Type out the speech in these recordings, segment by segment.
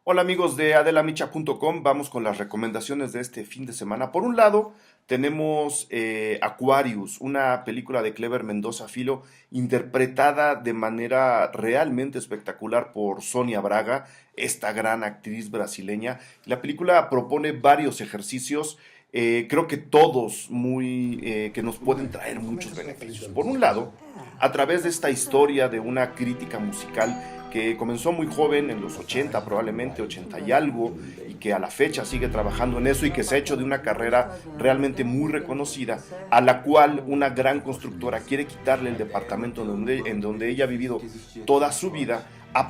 Hola amigos de adelamicha.com, vamos con las recomendaciones de este fin de semana. Por un lado, tenemos Aquarius, una película de Clever Mendoza Filo, interpretada de manera realmente espectacular por Sonia Braga, esta gran actriz brasileña. La película propone varios ejercicios, creo que todos que nos pueden traer muchos beneficios. Por un lado, a través de esta historia de una crítica musical que comenzó muy joven, en los 80 probablemente, 80 y algo, y que a la fecha sigue trabajando en eso y que se ha hecho de una carrera realmente muy reconocida, a la cual una gran constructora quiere quitarle el departamento en donde ella ha vivido toda su vida. A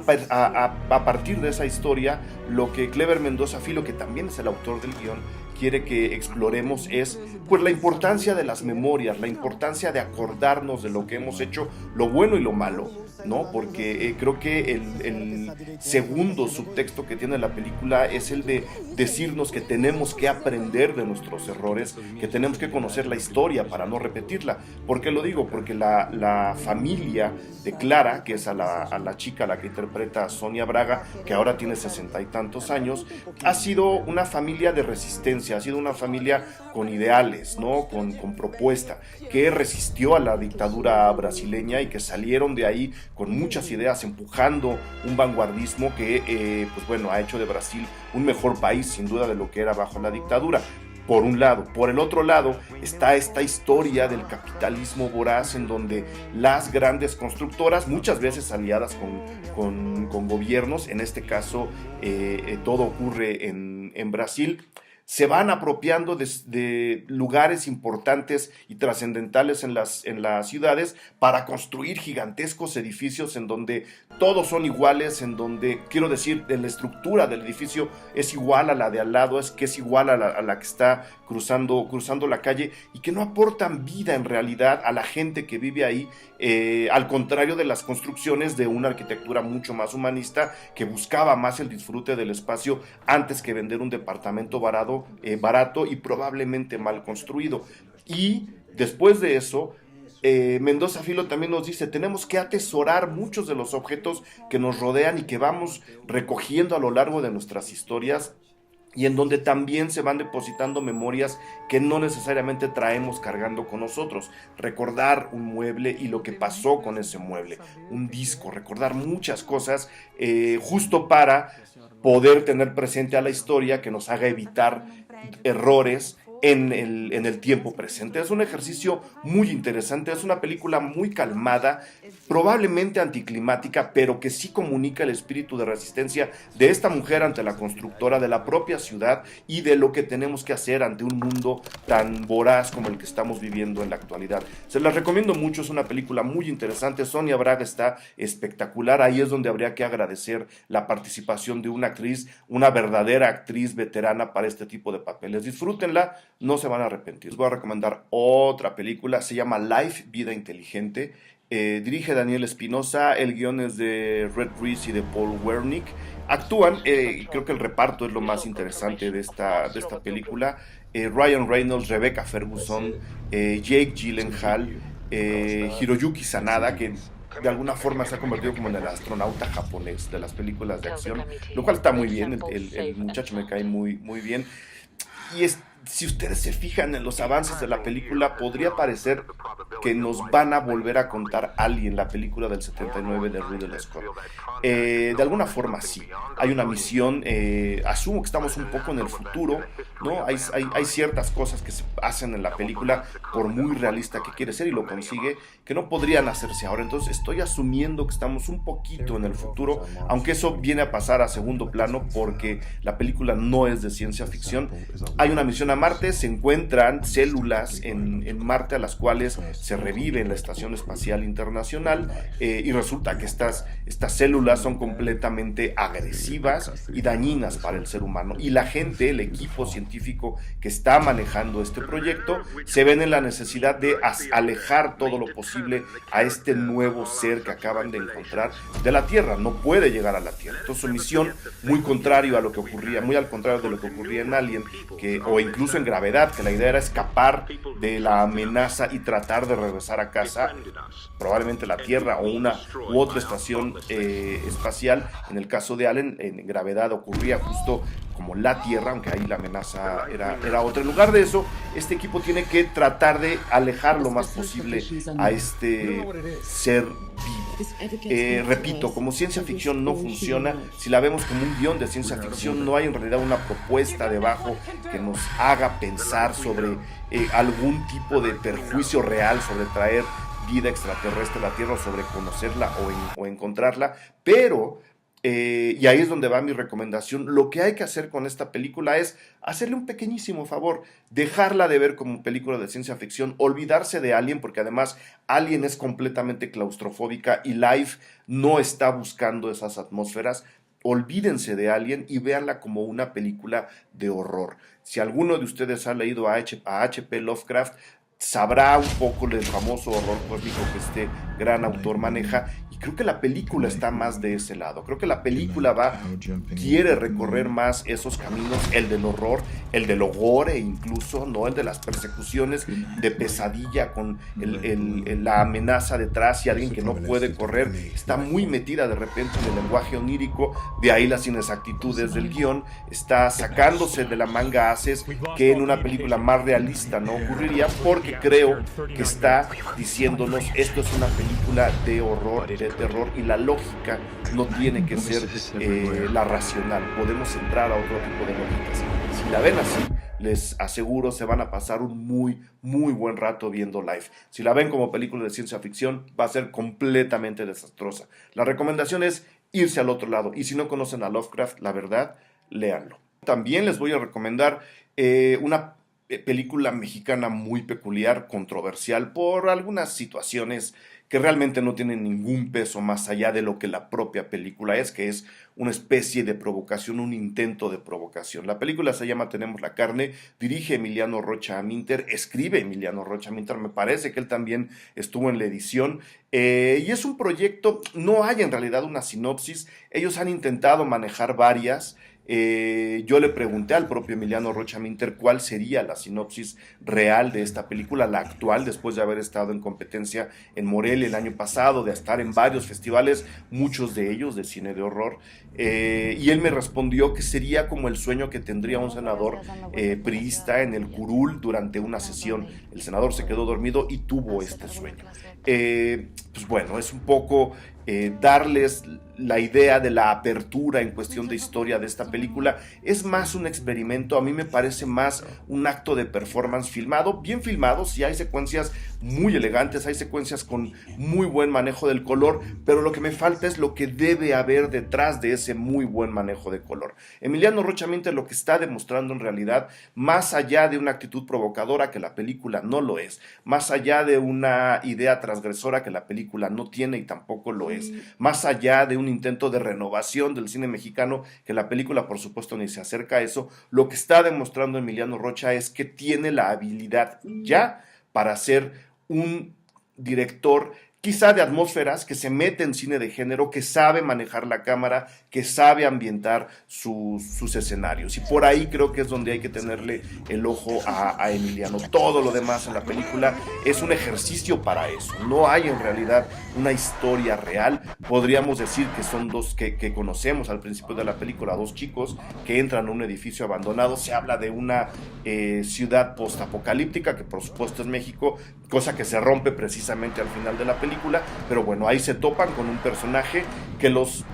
partir de esa historia, lo que Clever Mendoza Filo, que también es el autor del guión, quiere que exploremos es pues la importancia de las memorias, la importancia de acordarnos de lo que hemos hecho, lo bueno y lo malo, ¿no? Porque creo que el segundo subtexto que tiene la película es el de decirnos que tenemos que aprender de nuestros errores, que tenemos que conocer la historia para no repetirla. ¿Por qué lo digo? Porque la familia de Clara, que es a la chica a la que interpreta Sonia Braga, que ahora tiene 60 y tantos años, ha sido una familia de resistencia, ha sido una familia con ideales, ¿no? Con propuesta, que resistió a la dictadura brasileña y que salieron de ahí con muchas ideas, empujando un vanguardismo que, pues bueno, ha hecho de Brasil un mejor país, sin duda, de lo que era bajo la dictadura. Por un lado. Por el otro lado está esta historia del capitalismo voraz en donde las grandes constructoras, muchas veces aliadas con gobiernos, en este caso todo ocurre en Brasil, se van apropiando de lugares importantes y trascendentales en las ciudades para construir gigantescos edificios en donde todos son iguales, en donde, quiero decir, la estructura del edificio es igual a la de al lado, que es igual a la que está cruzando la calle y que no aportan vida en realidad a la gente que vive ahí, al contrario de las construcciones de una arquitectura mucho más humanista que buscaba más el disfrute del espacio antes que vender un departamento barato y probablemente mal construido. Y después de eso, Mendoza Filo también nos dice, tenemos que atesorar muchos de los objetos que nos rodean y que vamos recogiendo a lo largo de nuestras historias, y en donde también se van depositando memorias que no necesariamente traemos cargando con nosotros. Recordar un mueble y lo que pasó con ese mueble, un disco, recordar muchas cosas, justo para poder tener presente a la historia que nos haga evitar errores en el tiempo presente. Es un ejercicio muy interesante, es una película muy calmada, probablemente anticlimática, pero que sí comunica el espíritu de resistencia de esta mujer ante la constructora de la propia ciudad y de lo que tenemos que hacer ante un mundo tan voraz como el que estamos viviendo en la actualidad. Se las recomiendo mucho, es una película muy interesante. Sonia Braga está espectacular, ahí es donde habría que agradecer la participación de una actriz, una verdadera actriz veterana para este tipo de papeles. Disfrútenla, no se van a arrepentir. Les voy a recomendar otra película, se llama Life, Vida Inteligente. Dirige Daniel Espinosa, el guión es de Red Reese y de Paul Wernick. Actúan, creo que el reparto es lo más interesante de esta película. Ryan Reynolds, Rebecca Ferguson, Jake Gyllenhaal, Hiroyuki Sanada, que de alguna forma se ha convertido como en el astronauta japonés de las películas de acción, lo cual está muy bien, el muchacho me cae muy bien. Y si ustedes se fijan en los avances de la película, podría parecer que nos van a volver a contar Alien, la película del 79 de Ridley Scott. De alguna forma sí, hay una misión, asumo que estamos un poco en el futuro, ¿no? Hay ciertas cosas que se hacen en la película, por muy realista que quiere ser y lo consigue, que no podrían hacerse ahora. Entonces estoy asumiendo que estamos un poquito en el futuro, aunque eso viene a pasar a segundo plano porque la película no es de ciencia ficción. Hay una misión a Marte, se encuentran células en Marte a las cuales se revive en la Estación Espacial Internacional, y resulta que estas células son completamente agresivas y dañinas para el ser humano, y la gente, el equipo científico que está manejando este proyecto, se ven en la necesidad de alejar todo lo posible a este nuevo ser que acaban de encontrar de la Tierra. No puede llegar a la Tierra. Entonces su misión, muy al contrario de lo que ocurría en Alien, o incluso incluso en Gravedad, que la idea era escapar de la amenaza y tratar de regresar a casa, probablemente la Tierra o una u otra estación espacial. En el caso de Alien, en Gravedad ocurría justo como la Tierra, aunque ahí la amenaza era otra. En lugar de eso, este equipo tiene que tratar de alejar lo más posible a este ser vivo. Repito, como ciencia ficción no funciona. Si la vemos como un guión de ciencia ficción, no hay en realidad una propuesta debajo que nos haga pensar sobre algún tipo de perjuicio real sobre traer vida extraterrestre a la Tierra, o sobre conocerla o encontrarla, pero y ahí es donde va mi recomendación. Lo que hay que hacer con esta película es hacerle un pequeñísimo favor, dejarla de ver como película de ciencia ficción, olvidarse de Alien, porque además Alien es completamente claustrofóbica y Life no está buscando esas atmósferas. Olvídense de Alien y véanla como una película de horror. Si alguno de ustedes ha leído a H.P. Lovecraft, sabrá un poco del famoso horror cósmico que este gran autor maneja, y creo que la película está más de ese lado. Creo que la película quiere recorrer más esos caminos, el del horror, el del gore incluso, ¿no? El de las persecuciones de pesadilla con la amenaza detrás y alguien que no puede correr. Está muy metida de repente en el lenguaje onírico, de ahí las inexactitudes del guión. Está sacándose de la manga haces que en una película más realista no ocurriría, porque creo que está diciéndonos: esto es una película de horror, de terror, y la lógica no tiene que ser la racional. Podemos entrar a otro tipo de lógicas. Si la ven así, les aseguro se van a pasar un muy, muy buen rato viendo Life. Si la ven como película de ciencia ficción, va a ser completamente desastrosa. La recomendación es irse al otro lado, y si no conocen a Lovecraft, la verdad, léanlo. También les voy a recomendar una película mexicana muy peculiar, controversial por algunas situaciones que realmente no tienen ningún peso más allá de lo que la propia película es, que es una especie de provocación, un intento de provocación. La película se llama Tenemos la carne, dirige Emiliano Rocha Aminter, escribe Emiliano Rocha Aminter, me parece que él también estuvo en la edición, y es un proyecto, no hay en realidad una sinopsis, ellos han intentado manejar varias. Yo le pregunté al propio Emiliano Rocha Aminter cuál sería la sinopsis real de esta película, la actual, después de haber estado en competencia en Morelia el año pasado, de estar en varios festivales, muchos de ellos de cine de horror, y él me respondió que sería como el sueño que tendría un senador priista en el curul durante una sesión. El senador se quedó dormido y tuvo este sueño. Pues bueno, es un poco darles la idea de la apertura en cuestión de historia de esta película. Es más un experimento, a mí me parece más un acto de performance filmado, bien filmado, sí hay secuencias muy elegantes, hay secuencias con muy buen manejo del color, pero lo que me falta es lo que debe haber detrás de ese muy buen manejo de color. Emiliano Rocha Aminter lo que está demostrando en realidad, más allá de una actitud provocadora, que la película no lo es, más allá de una idea transgresora que la película no tiene y tampoco lo es, más allá de un intento de renovación del cine mexicano, que la película por supuesto ni se acerca a eso, lo que está demostrando Emiliano Rocha es que tiene la habilidad ya para ser un director quizá de atmósferas, que se mete en cine de género, que sabe manejar la cámara, que sabe ambientar sus escenarios. Y por ahí creo que es donde hay que tenerle el ojo a Emiliano. Todo lo demás en la película es un ejercicio para eso. No hay en realidad una historia real. Podríamos decir que son dos que conocemos al principio de la película, dos chicos que entran a un edificio abandonado. Se habla de una ciudad postapocalíptica, que por supuesto es México, cosa que se rompe precisamente al final de la película. Pero bueno, ahí se topan con un personaje que los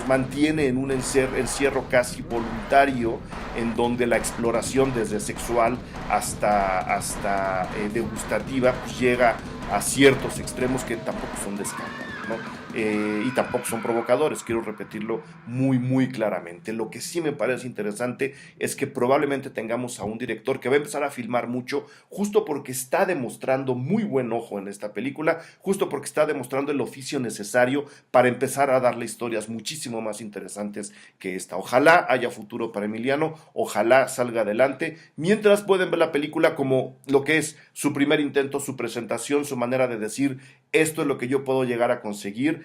mantiene en un encierro casi voluntario, en donde la exploración desde sexual hasta degustativa pues llega a ciertos extremos que tampoco son de escándalo, ¿no? Y tampoco son provocadores, quiero repetirlo muy muy claramente. Lo que sí me parece interesante es que probablemente tengamos a un director que va a empezar a filmar mucho, justo porque está demostrando muy buen ojo en esta película, justo porque está demostrando el oficio necesario para empezar a darle historias muchísimo más interesantes que esta. Ojalá haya futuro para Emiliano, ojalá salga adelante, mientras pueden ver la película como lo que es su primer intento, su presentación, su manera de decir: esto es lo que yo puedo llegar a conseguir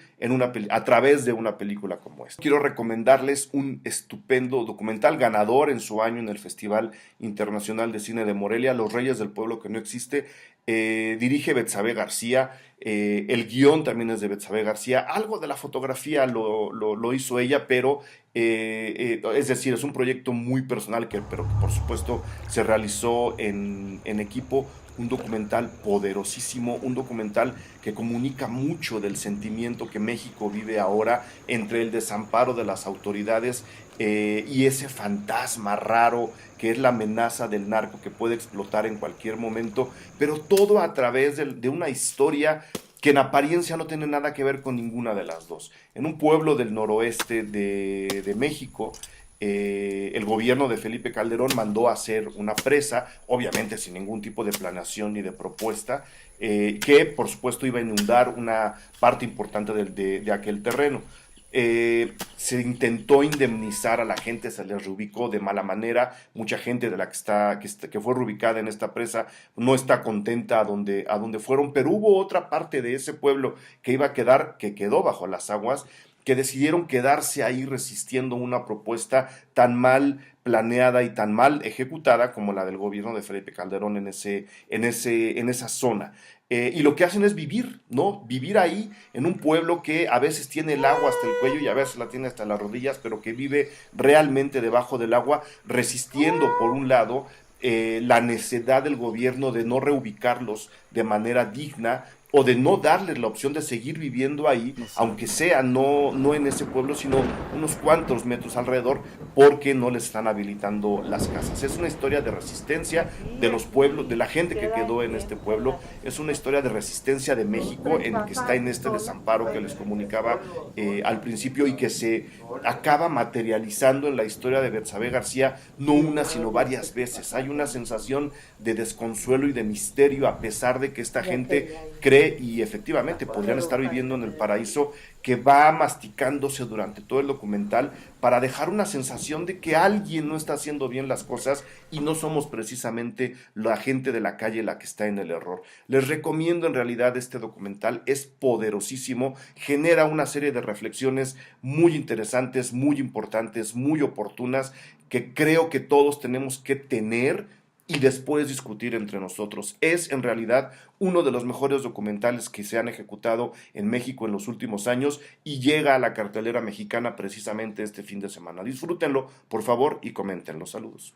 a través de una película como esta. Quiero recomendarles un estupendo documental ganador en su año en el Festival Internacional de Cine de Morelia, Los Reyes del Pueblo que no existe. Dirige Betsabe García, el guión también es de Betsabe García, algo de la fotografía lo hizo ella, pero es decir, es un proyecto muy personal, pero que por supuesto se realizó en equipo. Un documental poderosísimo, un documental que comunica mucho del sentimiento que México vive ahora entre el desamparo de las autoridades y ese fantasma raro que es la amenaza del narco que puede explotar en cualquier momento, pero todo a través de una historia que en apariencia no tiene nada que ver con ninguna de las dos. En un pueblo del noroeste de México, el gobierno de Felipe Calderón mandó a hacer una presa, obviamente sin ningún tipo de planeación ni de propuesta, que por supuesto iba a inundar una parte importante de aquel terreno. Se intentó indemnizar a la gente, se les reubicó de mala manera, mucha gente de la que fue reubicada en esta presa no está contenta a donde fueron, pero hubo otra parte de ese pueblo que quedó bajo las aguas, que decidieron quedarse ahí resistiendo una propuesta tan mal planeada y tan mal ejecutada como la del gobierno de Felipe Calderón en esa zona. Y lo que hacen es vivir, ¿no? Vivir ahí en un pueblo que a veces tiene el agua hasta el cuello y a veces la tiene hasta las rodillas, pero que vive realmente debajo del agua, resistiendo por un lado la necesidad del gobierno de no reubicarlos de manera digna o de no darles la opción de seguir viviendo ahí, aunque sea no en ese pueblo, sino unos cuantos metros alrededor, porque no les están habilitando las casas. Es una historia de resistencia de los pueblos, de la gente que quedó en este pueblo, es una historia de resistencia de México, en que está en este desamparo que les comunicaba al principio y que se acaba materializando en la historia de Betsabe García, no una, sino varias veces. Hay una sensación de desconsuelo y de misterio, a pesar de que esta gente cree y efectivamente podrían estar viviendo en el paraíso, que va masticándose durante todo el documental para dejar una sensación de que alguien no está haciendo bien las cosas y no somos precisamente la gente de la calle la que está en el error. Les recomiendo en realidad este documental, es poderosísimo, genera una serie de reflexiones muy interesantes, muy importantes, muy oportunas, que creo que todos tenemos que tener y después discutir entre nosotros. Es en realidad uno de los mejores documentales que se han ejecutado en México en los últimos años y llega a la cartelera mexicana precisamente este fin de semana. Disfrútenlo, por favor, y coméntenlo. Saludos.